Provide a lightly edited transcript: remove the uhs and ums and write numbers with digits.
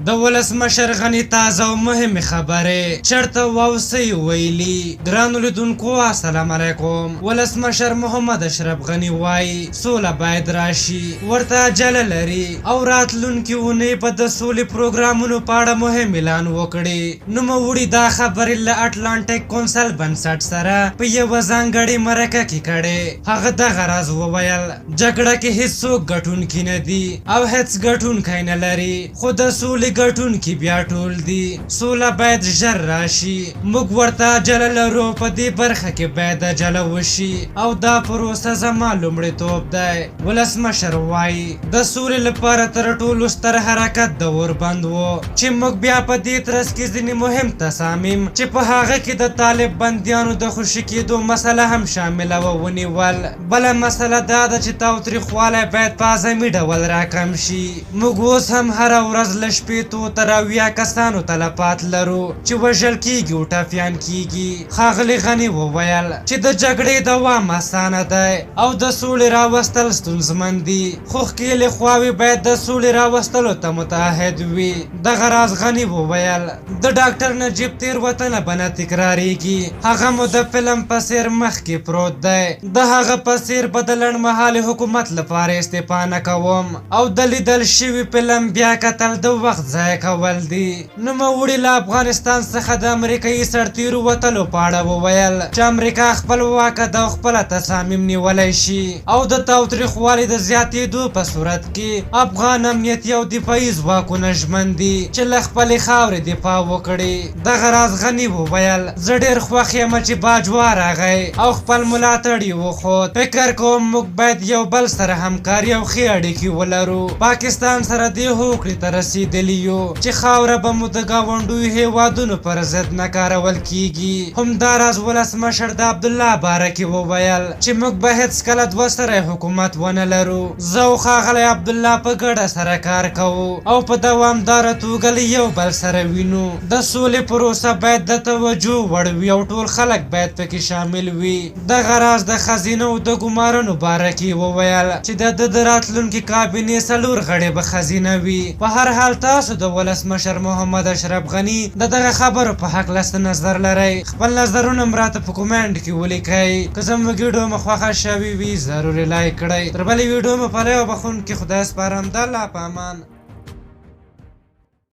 د ولسمشر غني تازه او مهمې خبرې چرته واوسئ ویلي. ګرانو لیدونکو السلام علیکم. ولسمشر محمد اشرف غني وایي سوله باید راشي، ورته عجله لري او راتلونکي اونۍ به د سولې پروګرامونو په اړه مهم اعلان وکړي. نوموړي دا خبرې له اټلانټیک کونسل بنسټ سره په یوه ځانګړې مرکه کې کړې. هغه دغه راز وویل جګړه کې هیڅوک ګټونکي نه دي او هیڅ ګټونکی نه لري، خو د سولې ګټونکي بیا ټول دي. سوله باید ژر راشي، موږ ورته عجله لرو. په دې برخه کې باید عجله وشي او دا پروسه زما لومړیتوب دی. ولسمشر وایي د سولې لپاره تر ټولو ستر حرکت د اوربند و چې موږ بیا په دې ترڅ کې ځینې مهم تصامیم چې په هغه کې د طالب بندیانو د خوشي کېدو مسله هم شامله و ونیول. بله مسله دا ده چې تاوتریخوالی باید په اعظمي ډول راکم شي. موږ اوس هم هره ورځ له شپېتو تر اویا کسانو تلفات لرو چې وژل کېږي او ټپیان کېږي. ښاغلي غني وویل چې د جګړې دوام اسانه دی او د سولې راوستل ستونزمن دي، خو ښکېلې خواوې باید د سولې راوستلو ته متحد وي. دغه راز غني وویل د ډاکټر نجیب تېروتنه به نه تکرارېږي، هغه مو د فلم په څېر مخکې پروت دی. د هغه په څېر به د لنډمهالې حکومت لپاره استعفا نه کوم او د لیدل شوي فلم بیا کتل د وخت ضایع کول دي. نوموړي له افغانستان څخه د امریکایي سرتیرو وتلو په اړه وویل چې امریکا خپلواکه ده او خپله تصامیم نیولی شي او د تاوتریخوالي د زیاتېدو په صورت کې افغان امنیتي او دفاعي ځواکونه ژمن دي چې له خپلې خاورې دفاع وکړي. دغه راز غني وویل زه ډېر خوښ یم چې باجوا راغی او خپل ملاتړ یې وښود. فکر کوم موږ باید یو بل سره همکاري او ښې اړیکې ولرو. پاکستان سره دې هوکړې ته رسېدلي یو چې خاوره به مو د ګاونډیو هېوادونو پر ضد نه کارول کېږي. همداراز ولسمشر د عبدالله بارکي وویل چې موږ به هېڅکله دوه سری حکومت ونه لرو. زه او ښاغلی عبدالله په ګډه سره کار کوو او په دوامداره توګه له یو بل سره وینو. د سولې پروسه باید د توجه وړ وي او ټول خلک باید پکې شامل وي. دغه راز د خزینه او د ګمارنو بارکي وویل چې د ده د راتلونکي کابینې څلور غړي به خزینه وي. په هر حال تاسو د ولسمشر محمد اشرف غني د دغه خبرو په هکله څه نظر لرئ؟ خپل نظرونه هم راته په کومنټ کې ولیکئ. که زموږ ویډیو مو خوښه شوې وي ضروري لایک کړئ. تر بلې ویډیو مو په لای او بخښونکي خدای سپارم. د الله په امان.